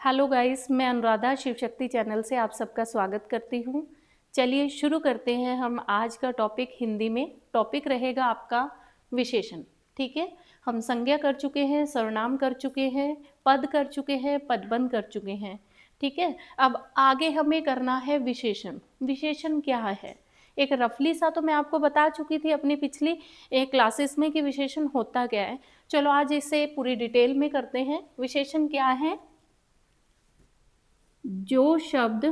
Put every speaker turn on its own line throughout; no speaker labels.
Hello guys, मैं Anuradha Shiv Shakti channel से आप सबका स्वागत करती हूँ। चलिए शुरू करते हैं हम आज का टॉपिक हिंदी में। टॉपिक रहेगा आपका विशेषण। ठीक है, हम संज्ञा कर चुके हैं, सर्वनाम कर चुके हैं, पद कर चुके हैं, पदबंध कर चुके हैं। ठीक है, अब आगे हमें करना है विशेषण। विशेषण क्या है? एक रफली सा तो मैं आपको बता चुकी थी अपनी पिछली क्लासेस में कि विशेषण होता क्या है। चलो आज इसे पूरी डिटेल में करते हैं। विशेषण क्या है? जो शब्द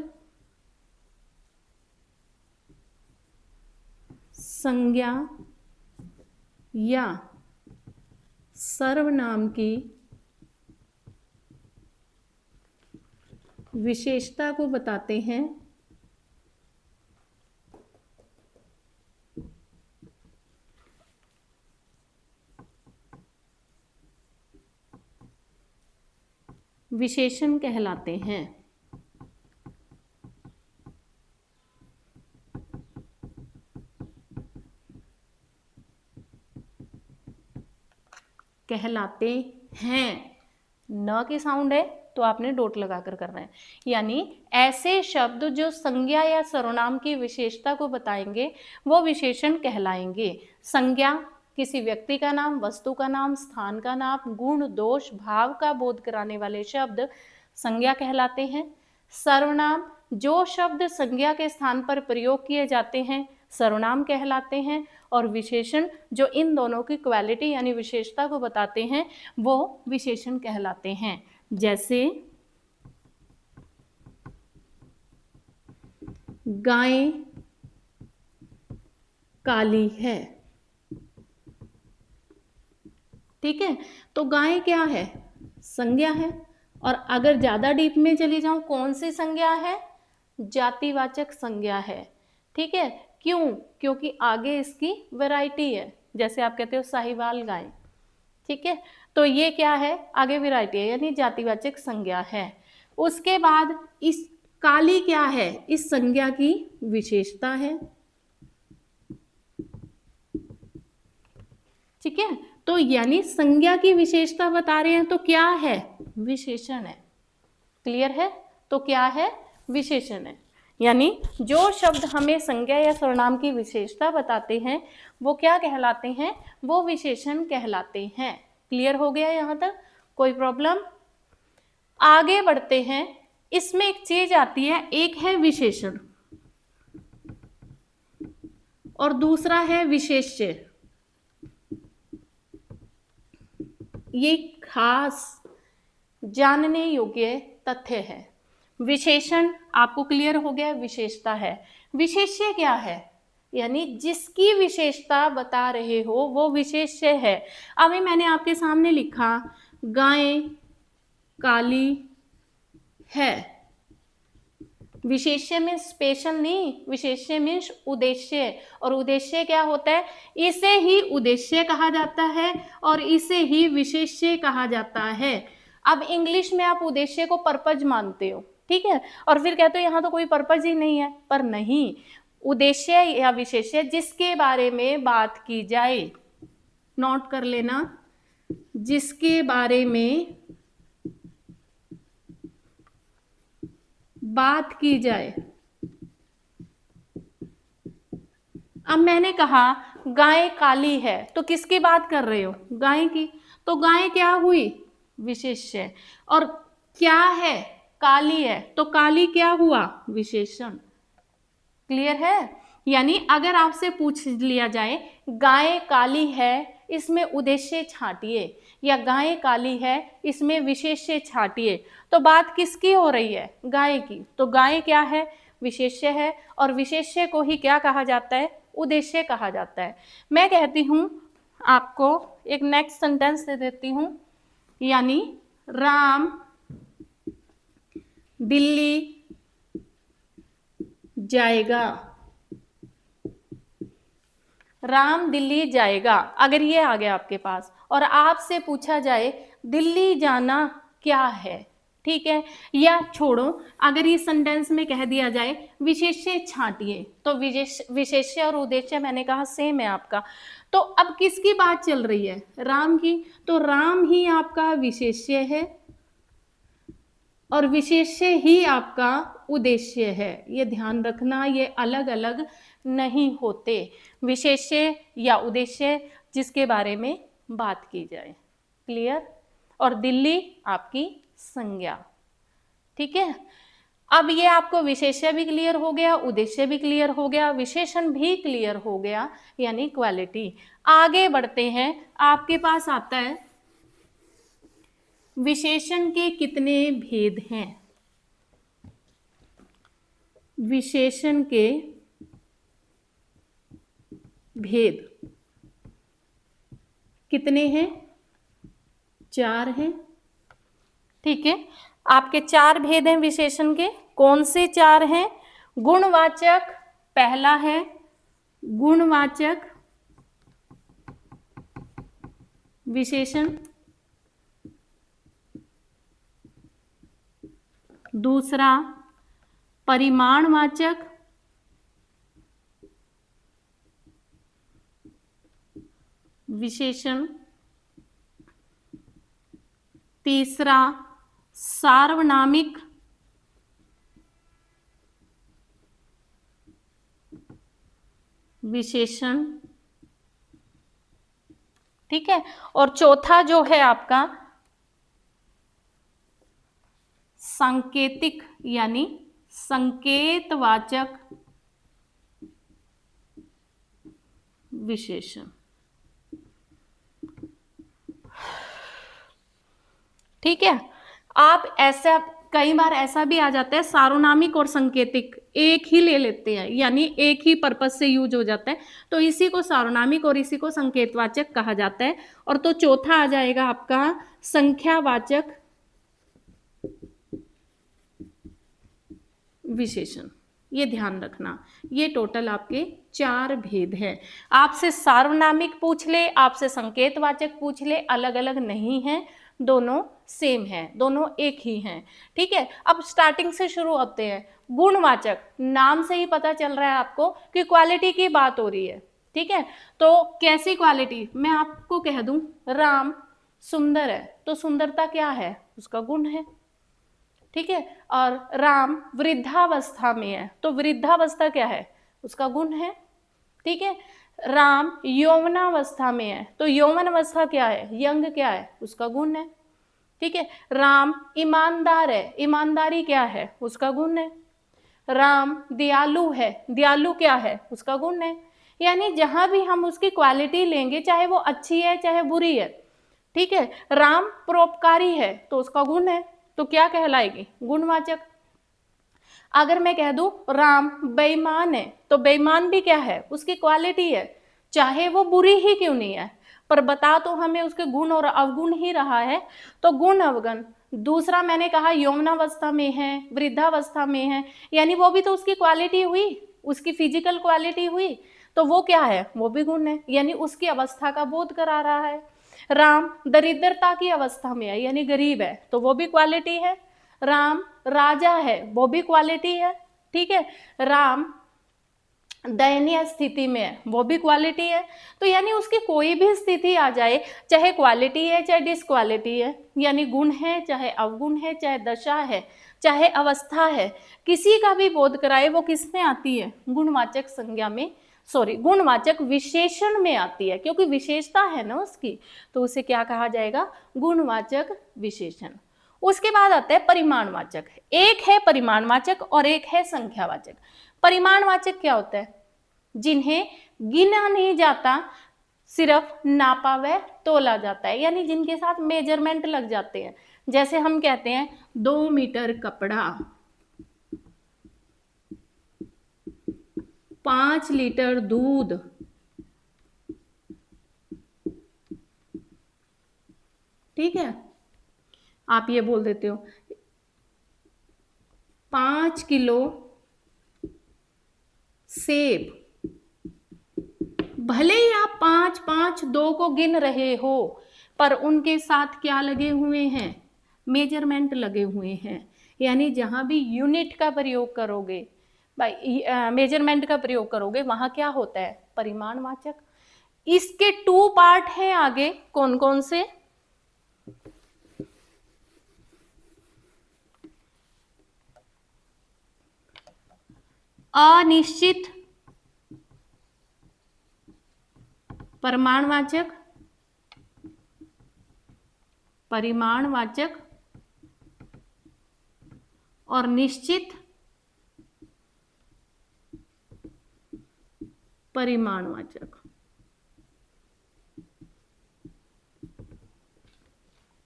संज्ञा या सर्वनाम की विशेषता को बताते हैं विशेषण कहलाते हैं। कहलाते हैं, न के साउंड है तो आपने डॉट लगाकर करना है। यानी ऐसे शब्द जो संज्ञा या सर्वनाम की विशेषता को बताएंगे वो विशेषण कहलाएंगे। संज्ञा किसी व्यक्ति का नाम, वस्तु का नाम, स्थान का नाम, गुण, दोष, भाव का बोध कराने वाले शब्द संज्ञा कहलाते हैं। सर्वनाम जो शब्द संज्ञा के स्थान पर प्रयोग किए जाते हैं सर्वनाम कहलाते हैं। और विशेषण जो इन दोनों की क्वालिटी यानी विशेषता को बताते हैं वो विशेषण कहलाते हैं। जैसे गाय काली है। ठीक है, तो गाय क्या है? संज्ञा है। और अगर ज्यादा डीप में चली जाऊं, कौन सी संज्ञा है? जातिवाचक संज्ञा है। ठीक है, क्यों? क्योंकि आगे इसकी वैरायटी है। जैसे आप कहते हो साहिवाल गाय। ठीक है, तो ये क्या है? आगे वैरायटी है यानी जातिवाचक संज्ञा है। उसके बाद इस काली क्या है? इस संज्ञा की विशेषता है। ठीक है, तो यानी संज्ञा की विशेषता बता रहे हैं तो क्या है? विशेषण है। क्लियर है? तो क्या है? विशेषण है। यानी जो शब्द हमें संज्ञा या सर्वनाम की विशेषता बताते हैं वो क्या कहलाते हैं? वो विशेषण कहलाते हैं। क्लियर हो गया यहां तक? कोई प्रॉब्लम? आगे बढ़ते हैं। इसमें एक चीज आती है, एक है विशेषण और दूसरा है विशेष्य। ये खास जानने योग्य तथ्य है। विशेषण आपको क्लियर हो गया, विशेषता है। विशेष्य क्या है? यानी जिसकी विशेषता बता रहे हो वो विशेष्य है। अभी मैंने आपके सामने लिखा गाय काली है। विशेष्य में स्पेशल नहीं, विशेष्य में उद्देश्य। और उद्देश्य क्या होता है? इसे ही उद्देश्य कहा जाता है और इसे ही विशेष्य कहा जाता है। अब इंग्लिश में आप उद्देश्य को पर्पज मानते हो, ठीक है, और फिर कहते हो यहाँ तो कोई पर्पज ही नहीं है। पर नहीं, उद्देश्य या विशेष्य जिसके बारे में बात की जाए, नोट कर लेना, जिसके बारे में बात की जाए। अब मैंने कहा गाय काली है तो किसकी बात कर रहे हो? गाय की। तो गाय क्या हुई? विशेष्य। और क्या है? काली है, तो काली क्या हुआ? विशेषण। क्लियर है? यानी अगर आपसे पूछ लिया जाए गाय काली है, इसमें उद्देश्य छांटिए, या गाय काली है इसमें विशेष्य छांटिए, तो बात किसकी हो रही है? गाय की। तो गाय क्या है? विशेष्य है। और विशेष्य को ही क्या कहा जाता है? उद्देश्य कहा जाता है। मैं कहती हूं आपको एक नेक्स्ट सेंटेंस दे देती हूं, यानी राम दिल्ली जाएगा। राम दिल्ली जाएगा। अगर ये आ गया आपके पास और आपसे पूछा जाए दिल्ली जाना क्या है, ठीक है, या छोड़ो, अगर इस सेंटेंस में कह दिया जाए विशेष्य छांटिए, तो विशेष्य और उद्देश्य मैंने कहा सेम है आपका। तो अब किसकी बात चल रही है? राम की। तो राम ही आपका विशेष्य है और विशेष्य ही आपका उद्देश्य है। ये ध्यान रखना, ये अलग अलग नहीं होते, विशेष्य या उद्देश्य जिसके बारे में बात की जाए। क्लियर? और दिल्ली आपकी संज्ञा। ठीक है, अब ये आपको विशेष्य भी क्लियर हो गया, उद्देश्य भी क्लियर हो गया, विशेषण भी क्लियर हो गया, यानी क्वालिटी। आगे बढ़ते हैं, आपके पास आता है विशेषण के कितने भेद हैं। विशेषण के भेद कितने हैं? 4 हैं। ठीक है, आपके 4 भेद हैं विशेषण के। कौन से 4 हैं? गुणवाचक पहला है, गुणवाचक विशेषण। दूसरा परिमाणवाचक विशेषण। तीसरा सार्वनामिक विशेषण। ठीक है, और चौथा जो है आपका सांकेतिक यानी संकेतवाचक विशेषण। ठीक है, आप ऐसा कई बार ऐसा भी आ जाता है, सार्वनामिक और संकेतिक एक ही ले लेते हैं, यानी एक ही पर्पज से यूज हो जाता है, तो इसी को सार्वनामिक और इसी को संकेतवाचक कहा जाता है। और तो चौथा आ जाएगा आपका संख्यावाचक विशेषण। ये ध्यान रखना, ये टोटल आपके 4 भेद हैं। आपसे सार्वनामिक पूछ ले, आपसे संकेतवाचक पूछ ले, अलग अलग नहीं है, दोनों सेम है, दोनों एक ही हैं। ठीक है, अब स्टार्टिंग से शुरू होते हैं। गुणवाचक, नाम से ही पता चल रहा है आपको कि क्वालिटी की बात हो रही है। ठीक है, तो कैसी क्वालिटी? मैं आपको कह दूं राम सुंदर है, तो सुंदरता क्या है? उसका गुण है। ठीक है, और राम वृद्धावस्था में है, तो वृद्धावस्था क्या है? उसका गुण है। ठीक है, राम यौवनावस्था में है, तो यौवनावस्था क्या है? यंग क्या है? उसका गुण है। ठीक है, राम ईमानदार है, ईमानदारी क्या है? उसका गुण है। राम दयालु है, दयालु क्या है? उसका गुण है। यानी जहां भी हम उसकी क्वालिटी लेंगे, चाहे वो अच्छी है चाहे बुरी है। ठीक है, राम परोपकारी है, तो उसका गुण है, तो क्या कहलाएगी? गुणवाचक। अगर मैं कह दूं राम बेईमान है, तो बेईमान भी क्या है? उसकी क्वालिटी है, चाहे वो बुरी ही क्यों नहीं है, पर बता तो हमें उसके गुण और अवगुण ही रहा है, तो गुण अवगुण। दूसरा मैंने कहा यौवनावस्था में है, वृद्धावस्था में है, यानी वो भी तो उसकी क्वालिटी हुई, उसकी फिजिकल क्वालिटी हुई, तो वो क्या है? वो भी गुण है, यानी उसकी अवस्था का बोध करा रहा है। राम दरिद्रता की अवस्था में है, यानी गरीब है, तो वो भी क्वालिटी है। राम राजा है, वो भी क्वालिटी है। ठीक है, राम दयनीय स्थिति में है, वो भी क्वालिटी है। तो यानी उसकी कोई भी स्थिति आ जाए, चाहे क्वालिटी है चाहे डिसक्वालिटी है, यानी गुण है चाहे अवगुण है, चाहे दशा है चाहे अवस्था है, किसी का भी बोध कराए, वो किस में आती है? गुणवाचक संज्ञा में, सॉरी गुणवाचक विशेषण में आती है, क्योंकि विशेषता है ना उसकी, तो उसे क्या कहा जाएगा? गुणवाचक विशेषण। उसके बाद आता है परिमाणवाचक। एक है परिमाणवाचक और एक है संख्यावाचक। परिमाणवाचक क्या होता है? जिन्हें गिना नहीं जाता, सिर्फ नापा व तोला जाता है, यानी जिनके साथ मेजरमेंट लग जाते हैं। जैसे हम कहते हैं 2 मीटर कपड़ा, 5 लीटर दूध, ठीक है, आप ये बोल देते हो 5 किलो सेब। भले ही आप 5 5 2 को गिन रहे हो, पर उनके साथ क्या लगे हुए हैं? मेजरमेंट लगे हुए हैं। यानी जहां भी यूनिट का प्रयोग करोगे, भाई मेजरमेंट का प्रयोग करोगे, वहां क्या होता है? परिमाणवाचक। इसके 2 पार्ट हैं आगे, कौन कौन से? अनिश्चित परिमाणवाचक, परिमाणवाचक और निश्चित परिमाणवाचक।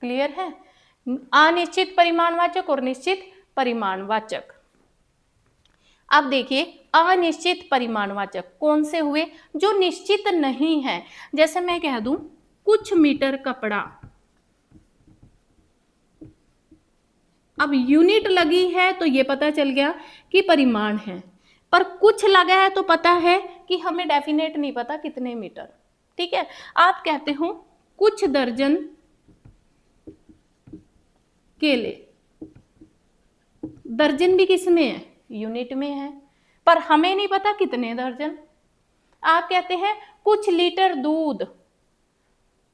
क्लियर है? अनिश्चित परिमाणवाचक और निश्चित परिमाणवाचक। अब देखिए अनिश्चित परिमाणवाचक कौन से हुए? जो निश्चित नहीं है। जैसे मैं कह दूं कुछ मीटर कपड़ा, अब यूनिट लगी है तो ये पता चल गया कि परिमाण है, पर कुछ लगा है तो पता है कि हमें डेफिनेट नहीं पता कितने मीटर। ठीक है, आप कहते हो कुछ दर्जन केले, दर्जन भी किस में है? यूनिट में है, पर हमें नहीं पता कितने दर्जन। आप कहते हैं कुछ लीटर दूध,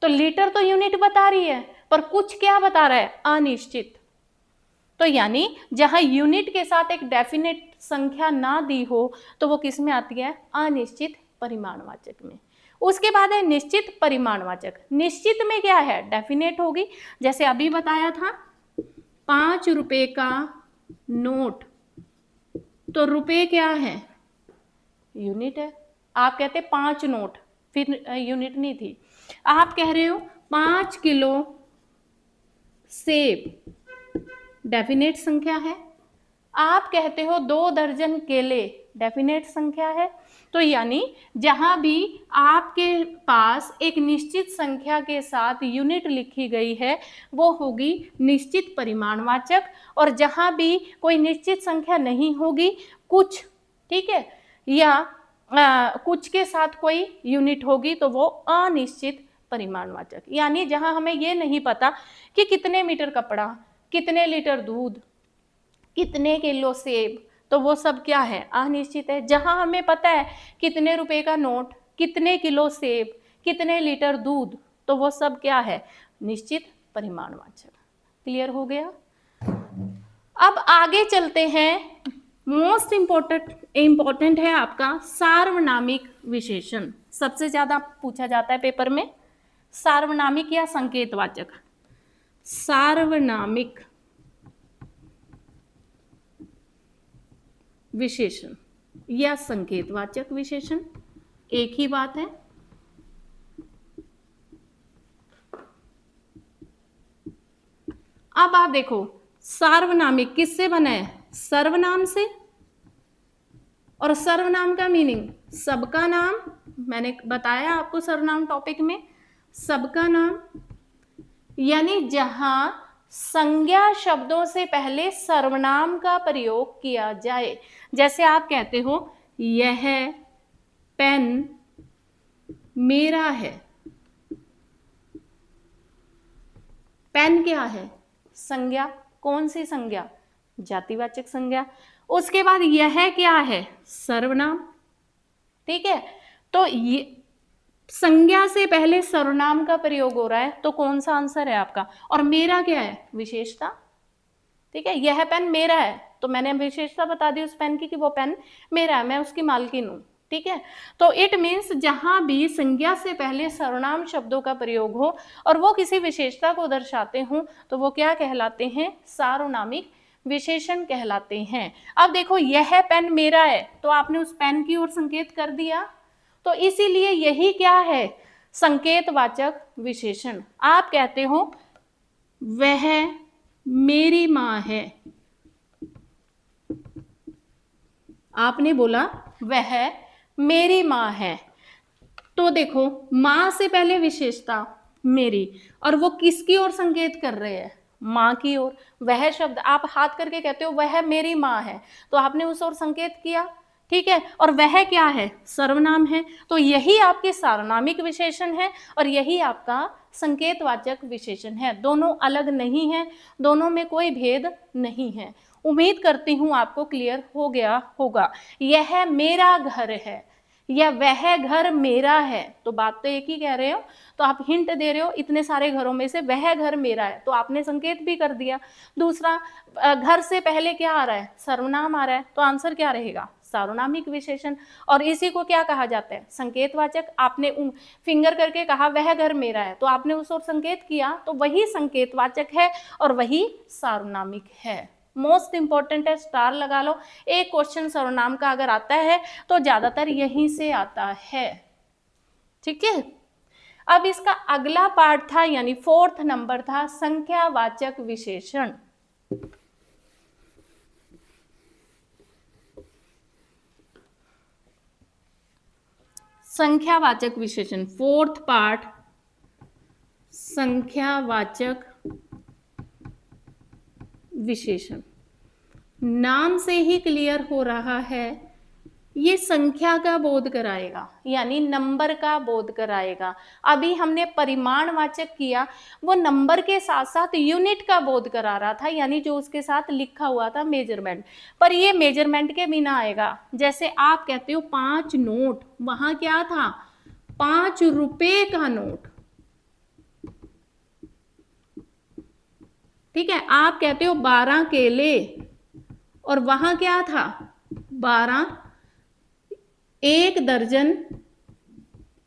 तो लीटर तो यूनिट बता रही है, पर कुछ क्या बता रहा है? अनिश्चित। तो यानी जहां यूनिट के साथ एक डेफिनेट संख्या ना दी हो तो वो किस में आती है? अनिश्चित परिमाणवाचक में। उसके बाद है निश्चित परिमाणवाचक। निश्चित में क्या है? डेफिनेट होगी। जैसे अभी बताया था 5 रुपए का नोट, तो रुपए क्या है? यूनिट है। आप कहते 5 नोट, फिर यूनिट नहीं थी। आप कह रहे हो 5 किलो सेब, डेफिनेट संख्या है। आप कहते हो 2 दर्जन केले, डेफिनेट संख्या है। तो यानी जहां भी आपके पास एक निश्चित संख्या के साथ यूनिट लिखी गई है वो होगी निश्चित परिमाणवाचक, और जहां भी कोई निश्चित संख्या नहीं होगी, कुछ, ठीक है, या कुछ के साथ कोई यूनिट होगी तो वो अनिश्चित परिमाणवाचक। यानी जहां हमें ये नहीं पता कि कितने मीटर कपड़ा, कितने लीटर दूध, कितने किलो सेब, तो वो सब क्या है? अनिश्चित है। जहां हमें पता है कितने रुपए का नोट, कितने किलो सेब, कितने लीटर दूध, तो वो सब क्या है? निश्चित परिमाणवाचक। क्लियर हो गया? अब आगे चलते हैं। मोस्ट इंपॉर्टेंट है आपका सार्वनामिक विशेषण। सबसे ज्यादा पूछा जाता है पेपर में, सार्वनामिक या संकेतवाचक। सार्वनामिक विशेषण या संकेतवाचक विशेषण एक ही बात है। अब आप देखो सार्वनामिक किससे बना है? सर्वनाम से। और सर्वनाम का मीनिंग सबका नाम, मैंने बताया आपको सर्वनाम टॉपिक में, सबका नाम। यानी जहां संज्ञा शब्दों से पहले सर्वनाम का प्रयोग किया जाए। जैसे आप कहते हो यह पेन मेरा है। पेन क्या है? संज्ञा। कौन सी संज्ञा? जातिवाचक संज्ञा। उसके बाद यह क्या है? सर्वनाम। ठीक है, तो ये संज्ञा से पहले सर्वनाम का प्रयोग हो रहा है, तो कौन सा आंसर है आपका? और मेरा क्या है? विशेषता। ठीक है, यह पेन मेरा है, तो मैंने विशेषता बता दी उस पेन की कि वो पेन मेरा है, मैं उसकी मालकिन हूं। ठीक है, तो इट मीन्स जहां भी संज्ञा से पहले सर्वनाम शब्दों का प्रयोग हो और वो किसी विशेषता को दर्शाते हों तो वो क्या कहलाते हैं? सार्वनामिक विशेषण कहलाते हैं। अब देखो यह पेन मेरा है, तो आपने उस पेन की ओर संकेत कर दिया, तो इसीलिए यही क्या है? संकेतवाचक विशेषण। आप कहते हो वह मेरी मां है, आपने बोला वह मेरी मां है, तो देखो मां से पहले विशेषता मेरी, और वो किसकी ओर संकेत कर रहे हैं? मां की ओर। वह शब्द आप हाथ करके कहते हो वह मेरी मां है, तो आपने उस ओर संकेत किया। ठीक है, और वह क्या है? सर्वनाम है, तो यही आपके सार्वनामिक विशेषण है और यही आपका संकेतवाचक विशेषण है। दोनों अलग नहीं है, दोनों में कोई भेद नहीं है। उम्मीद करती हूं आपको क्लियर हो गया होगा। यह मेरा घर है या वह घर मेरा है, तो बात तो एक ही कह रहे हो, तो आप हिंट दे रहे हो इतने सारे घरों में से वह घर मेरा है, तो आपने संकेत भी कर दिया। दूसरा, घर से पहले क्या आ रहा है? सर्वनाम आ रहा है, तो आंसर क्या रहेगा? सार्वनामिक विशेषण। और इसी को क्या कहा जाता है? संकेतवाचक। आपने फिंगर करके कहा वह घर मेरा है, तो आपने उस ओर संकेत किया, तो वही संकेतवाचक है और वही सार्वनामिक है। मोस्ट इंपॉर्टेंट है, स्टार लगा लो। एक क्वेश्चन सर्वनाम का अगर आता है तो ज्यादातर यहीं से आता है। ठीक है, अब इसका अगला पार्ट था, यानी 4th नंबर था संख्यावाचक विशेषण। संख्यावाचक विशेषण, 4th पार्ट, संख्यावाचक विशेषण। नाम से ही क्लियर हो रहा है, ये संख्या का बोध कराएगा, यानी नंबर का बोध कराएगा। अभी हमने परिमाणवाचक किया, वो नंबर के साथ साथ यूनिट का बोध करा रहा था, यानी जो उसके साथ लिखा हुआ था मेजरमेंट। पर ये मेजरमेंट के बिना आएगा। जैसे आप कहते हो 5 नोट, वहां क्या था? 5 रुपए का नोट। ठीक है, आप कहते हो 12 केले, और वहां क्या था? 12 1 दर्जन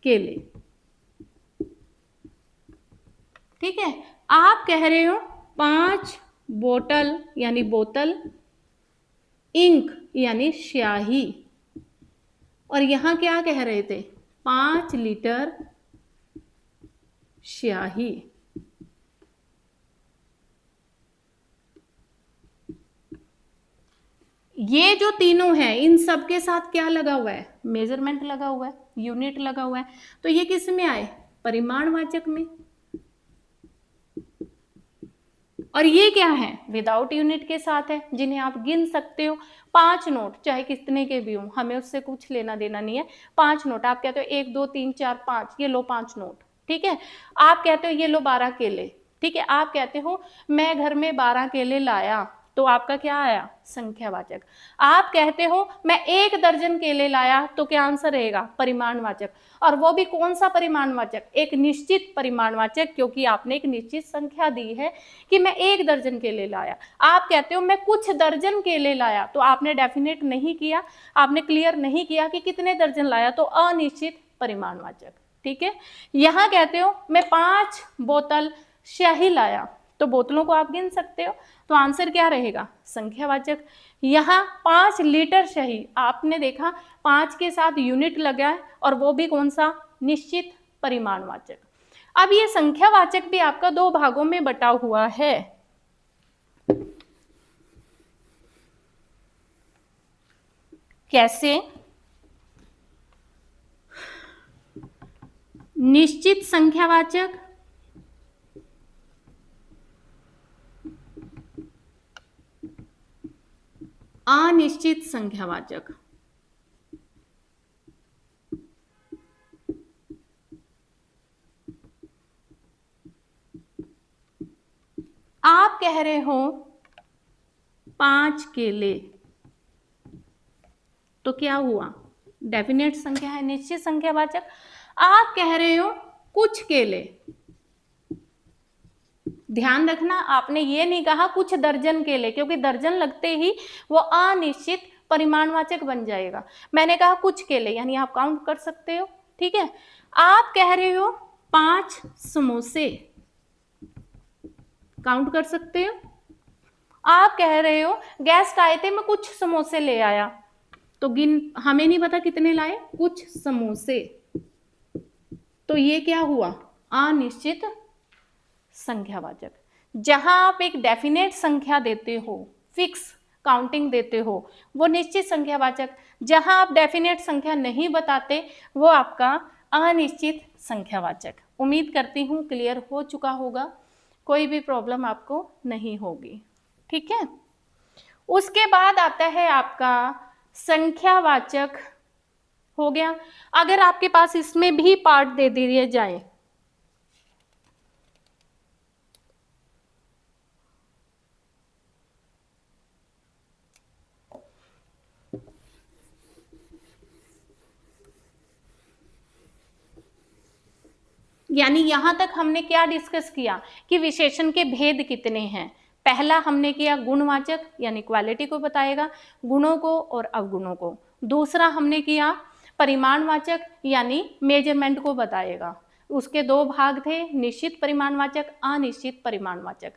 केले। ठीक है, आप कह रहे हो 5 बोतल, यानी बोतल, इंक यानी स्याही, और यहां क्या कह रहे थे? 5 लीटर स्याही। ये जो तीनों हैं, इन सब के साथ क्या लगा हुआ है? मेजरमेंट लगा हुआ है, यूनिट लगा हुआ है। तो ये किस में आए? परिमाणवाचक में। और ये क्या है? विदाउट यूनिट के साथ है, जिन्हें आप गिन सकते हो। 5 नोट, चाहे कितने के भी हों, हमें उससे कुछ लेना देना नहीं है। 5 नोट, आप कहते हो 1 2 3 4 5, ये लो 5 नोट। ठीक है, आप कहते हो ये लो 12 केले। ठीक है, आप कहते हो मैं घर में 12 केले लाया, तो आपका क्या आया? संख्यावाचक। आप कहते हो मैं 1 दर्जन केले लाया, तो क्या आंसर रहेगा? परिमाणवाचक। और वो भी कौन सा परिमाणवाचक? एक निश्चित परिमाणवाचक, क्योंकि आपने एक निश्चित संख्या दी है कि मैं 1 दर्जन केले लाया। आप कहते हो मैं कुछ दर्जन केले लाया, तो आपने डेफिनेट नहीं किया, आपने क्लियर नहीं किया कि कितने दर्जन लाया, तो अनिश्चित परिमाणवाचक। ठीक है, यहां कहते हो मैं 5 बोतल स्याही लाया, तो बोतलों को आप गिन सकते हो, तो आंसर क्या रहेगा? संख्यावाचक। यहाँ 5 लीटर स्याही, आपने देखा 5 के साथ यूनिट लगा है, और वो भी कौन सा? निश्चित परिमाणवाचक। अब ये संख्यावाचक भी आपका 2 भागों में बटा हुआ है। कैसे? निश्चित संख्यावाचक, अनिश्चित संख्यावाचक। आप कह रहे हो 5 केले, तो क्या हुआ? डेफिनेट संख्या है, निश्चित संख्यावाचक। आप कह रहे हो कुछ केले, ध्यान रखना आपने ये नहीं कहा कुछ दर्जन केले, क्योंकि दर्जन लगते ही वो अनिश्चित परिमाणवाचक बन जाएगा। मैंने कहा कुछ केले, यानी आप काउंट कर सकते हो। ठीक है, आप कह रहे हो 5 समोसे, काउंट कर सकते हो। आप कह रहे हो गेस्ट आए थे, मैं कुछ समोसे ले आया, तो हमें नहीं पता कितने लाए, कुछ समोसे, तो ये क्या हुआ? अनिश्चित संख्यावाचक। जहां आप एक डेफिनेट संख्या देते हो, फिक्स काउंटिंग देते हो, वो निश्चित संख्यावाचक। जहां आप डेफिनेट संख्या नहीं बताते, वो आपका अनिश्चित संख्यावाचक। उम्मीद करती हूं क्लियर हो चुका होगा, कोई भी प्रॉब्लम आपको नहीं होगी। ठीक है, उसके बाद आता है आपका संख्यावाचक। हो गया। अगर आपके पास इसमें भी पार्ट दे दिए जाए, यानी यहां तक हमने क्या डिस्कस किया कि विशेषण के भेद कितने हैं। पहला हमने किया गुणवाचक, यानी क्वालिटी को बताएगा, गुणों को और अवगुणों को। दूसरा हमने किया परिमाणवाचक यानी मेजरमेंट को बताएगा। उसके दो भाग थे, निश्चित परिमाणवाचक, अनिश्चित परिमाणवाचक।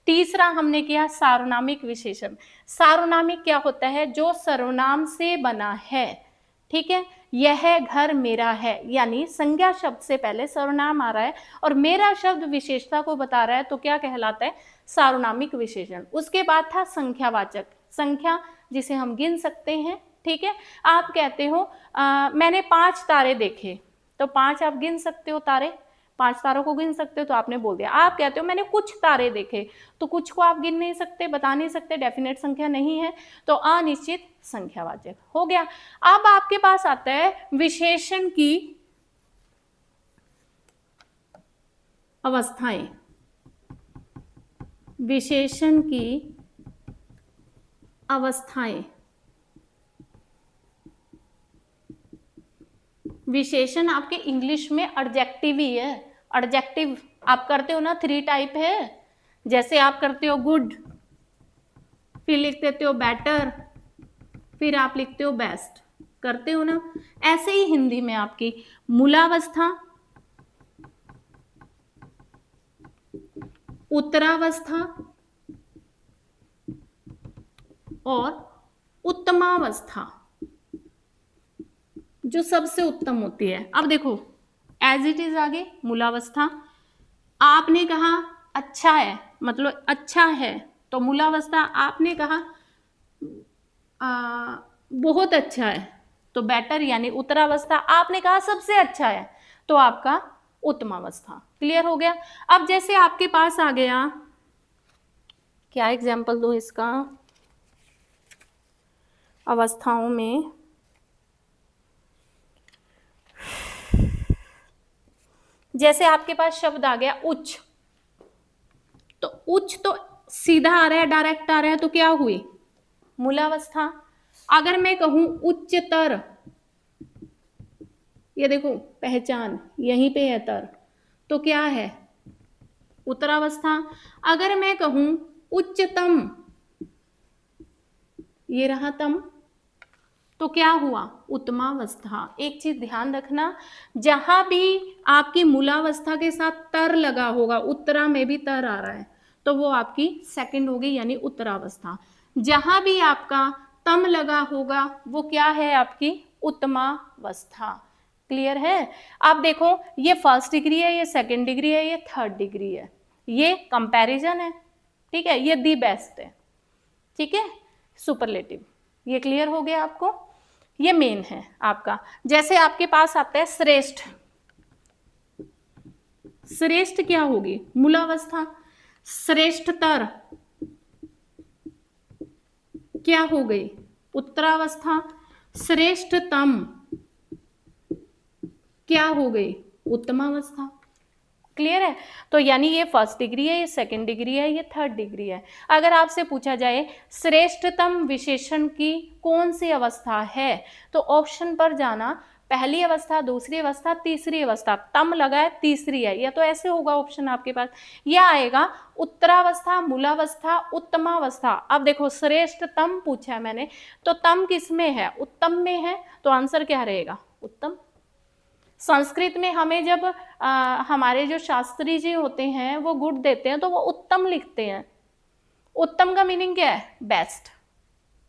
तीसरा हमने किया सार्वनामिक विशेषण। सार्वनामिक क्या होता है? जो सर्वनाम से बना है, ठीक है। यह घर मेरा है, यानी संज्ञा शब्द से पहले सर्वनाम आ रहा है और मेरा शब्द विशेषता को बता रहा है, तो क्या कहलाता है? सार्वनामिक विशेषण। उसके बाद था संख्यावाचक, संख्या जिसे हम गिन सकते हैं, ठीक है। आप कहते हो मैंने 5 तारे देखे, तो 5 आप गिन सकते हो तारे, 5 तारों को गिन सकते हो, तो आपने बोल दिया। आप कहते हो मैंने कुछ तारे देखे, तो कुछ को आप गिन नहीं सकते, बता नहीं सकते, डेफिनेट संख्या नहीं है, तो अनिश्चित संख्यावाचक हो गया। अब आपके पास आता है विशेषण की अवस्थाएं। विशेषण की अवस्थाएं। विशेषण आपके इंग्लिश में एडजेक्टिव ही है। एडजेक्टिव आप करते हो ना, 3 टाइप है। जैसे आप करते हो गुड, फिर लिख देते हो बेटर, फिर आप लिखते हो बेस्ट, करते हो ना। ऐसे ही हिंदी में आपकी मूलावस्था, उत्तरावस्था और उत्तमावस्था, जो सबसे उत्तम होती है। अब देखो एज इट इज आगे मूलावस्था, आपने कहा अच्छा है, मतलब अच्छा है, तो मूलावस्था आपने कहा बहुत अच्छा है, तो बेटर, यानी उत्तरावस्था आपने कहा सबसे अच्छा है, तो आपका उत्तमावस्था। क्लियर हो गया। अब जैसे आपके पास आ गया, क्या एग्जाम्पल दूं इसका अवस्थाओं में? जैसे आपके पास शब्द आ गया उच्च, तो उच्च तो सीधा आ रहा है, डायरेक्ट आ रहा है, तो क्या हुई? मूलावस्था। अगर मैं कहूं उच्चतर, ये देखो पहचान यहीं पे है तर, तो क्या है? उत्तरावस्था। अगर मैं कहूं उच्चतम, ये रहा तम, तो क्या हुआ? उत्तमावस्था। एक चीज ध्यान रखना, जहां भी आपकी मूलावस्था के साथ तर लगा होगा, उत्तरा में भी तर आ रहा है, तो वो आपकी सेकंड होगी, यानी उत्तरावस्था। जहां भी आपका तम लगा होगा, वो क्या है? आपकी उत्तमावस्था। क्लियर है? आप देखो ये फर्स्ट डिग्री है, ये सेकंड डिग्री है, ये थर्ड डिग्री है, ये कंपैरिजन है, ठीक है, ये दी बेस्ट है, ठीक है, सुपरलेटिव। ये क्लियर हो गया आपको? ये मेन है आपका। जैसे आपके पास आता है श्रेष्ठ, श्रेष्ठ क्या होगी? मूलावस्था। श्रेष्ठतर क्या हो गई? उत्तरावस्था। श्रेष्ठतम क्या हो गई? उत्तमावस्था। क्लियर है? तो यानी ये फर्स्ट डिग्री है, ये सेकंड डिग्री है, ये थर्ड डिग्री है। अगर आपसे पूछा जाए श्रेष्ठतम विशेषण की कौन सी अवस्था है, तो ऑप्शन पर जाना, पहली अवस्था, दूसरी अवस्था, तीसरी अवस्था, तम लगा है, तीसरी है, या तो ऐसे होगा ऑप्शन आपके पास, यह आएगा उत्तरावस्था, मूलावस्था, उत्तमावस्था। अब देखो श्रेष्ठतम पूछा है मैंने, तो तम किस में है? उत्तम में है, तो आंसर क्या रहेगा? उत्तम। संस्कृत में हमें जब हमारे जो शास्त्री जी होते हैं वो गुड देते हैं, तो वो उत्तम लिखते हैं। उत्तम का मीनिंग क्या है? बेस्ट,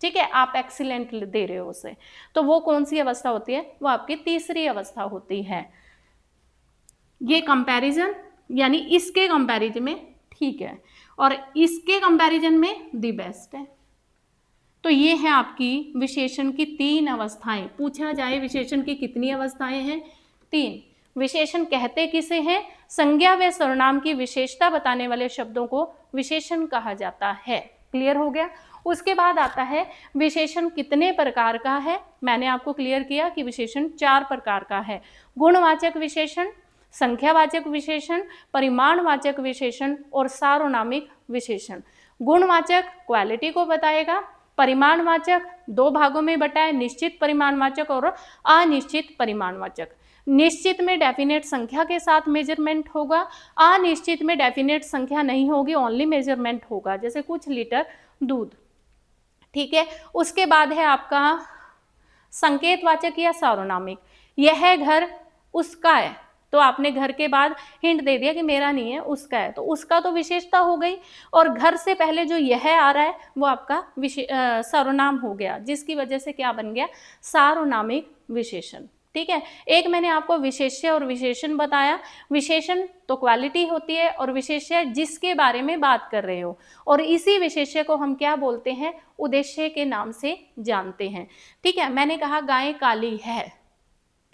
ठीक है, आप एक्सीलेंट दे रहे हो उसे, तो वो कौन सी अवस्था होती है? वो आपकी तीसरी अवस्था होती है। ये कंपैरिजन, यानी इसके कंपैरिजन में ठीक है, और इसके कंपैरिजन में दी बेस्ट है। तो ये है आपकी विशेषण की 3 अवस्थाएं। पूछा जाए विशेषण की कितनी अवस्थाएं हैं? 3। विशेषण कहते किसे हैं? संज्ञा व सर्वनाम की विशेषता बताने वाले शब्दों को विशेषण कहा जाता है। क्लियर हो गया? उसके बाद आता है विशेषण कितने प्रकार का है। मैंने आपको क्लियर किया कि विशेषण 4 प्रकार का है। गुणवाचक विशेषण, संख्यावाचक विशेषण, परिमाणवाचक विशेषण और सार्वनामिक विशेषण। गुणवाचक क्वालिटी को बताएगा, परिमाणवाचक 2 भागों में बटा है, निश्चित परिमाणवाचक और अनिश्चित परिमाणवाचक। निश्चित में डेफिनेट संख्या के साथ मेजरमेंट होगा, अनिश्चित में डेफिनेट संख्या नहीं होगी, ओनली मेजरमेंट होगा, जैसे कुछ लीटर दूध, ठीक है। उसके बाद है आपका संकेतवाचक या सार्वनामिक। यह घर उसका है, तो आपने घर के बाद हिंट दे दिया कि मेरा नहीं है, उसका है, तो उसका तो विशेषता हो गई, और घर से पहले जो यह आ रहा है वो आपका सर्वनाम हो गया, जिसकी वजह से क्या बन गया, सार्वनामिक विशेषण। ठीक है, एक मैंने आपको विशेष्य और विशेषण बताया। विशेषण तो क्वालिटी होती है, और विशेष्य जिसके बारे में बात कर रहे हो, और इसी विशेष्य को हम क्या बोलते हैं, उद्देश्य के नाम से जानते हैं। ठीक है, मैंने कहा गाय काली है,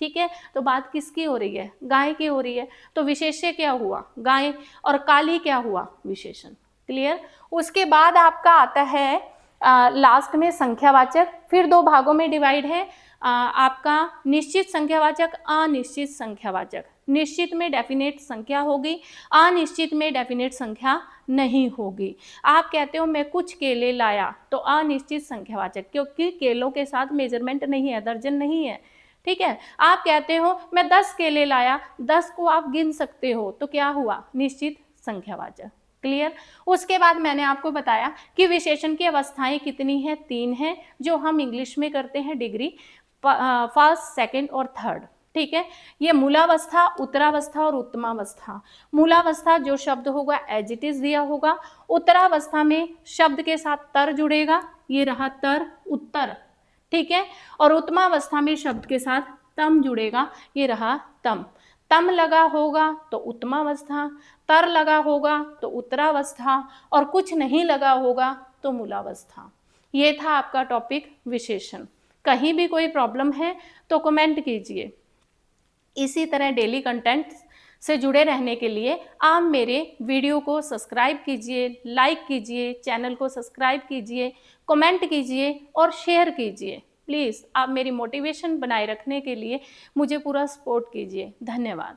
ठीक है, तो बात किसकी हो रही है, गाय की हो रही है, तो विशेष्य क्या हुआ, गाय, और काली क्या हुआ, विशेषण। क्लियर। उसके बाद आपका आता है लास्ट में संख्यावाचक, फिर दो भागों में डिवाइड है आपका निश्चित संख्यावाचक, अनिश्चित संख्यावाचक। निश्चित में डेफिनेट संख्या होगी, अनिश्चित में डेफिनेट संख्या नहीं होगी। आप कहते हो मैं कुछ केले लाया, तो अनिश्चित संख्यावाचक, क्योंकि केलों के साथ मेजरमेंट नहीं है, दर्जन नहीं है। ठीक है, आप कहते हो मैं 10 केले लाया, 10 को आप गिन सकते हो, तो क्या हुआ, निश्चित संख्यावाचक। क्लियर। उसके बाद मैंने आपको बताया कि विशेषण की अवस्थाएं कितनी हैं, 3 हैं, जो हम इंग्लिश में करते हैं डिग्री, फर्स्ट, सेकंड और थर्ड। ठीक है, ये मूलावस्था, उत्तरावस्था और उत्तमावस्था। मूलावस्था जो शब्द होगा एज इट इज दिया होगा, उत्तरावस्था में शब्द के साथ तर जुड़ेगा, ये रहा तर, उत्तर। ठीक है, और उत्तमावस्था में शब्द के साथ तम जुड़ेगा, ये रहा तम। तम लगा होगा तो उत्तमावस्था, तर लगा होगा तो उत्तरावस्था, और कुछ नहीं लगा होगा तो मूलावस्था। ये था आपका टॉपिक विशेषण। कहीं भी कोई प्रॉब्लम है तो कमेंट कीजिए। इसी तरह डेली कंटेंट से जुड़े रहने के लिए आप मेरे वीडियो को सब्सक्राइब कीजिए, लाइक कीजिए, चैनल को सब्सक्राइब कीजिए, कमेंट कीजिए और शेयर कीजिए। प्लीज़ आप मेरी मोटिवेशन बनाए रखने के लिए मुझे पूरा सपोर्ट कीजिए। धन्यवाद।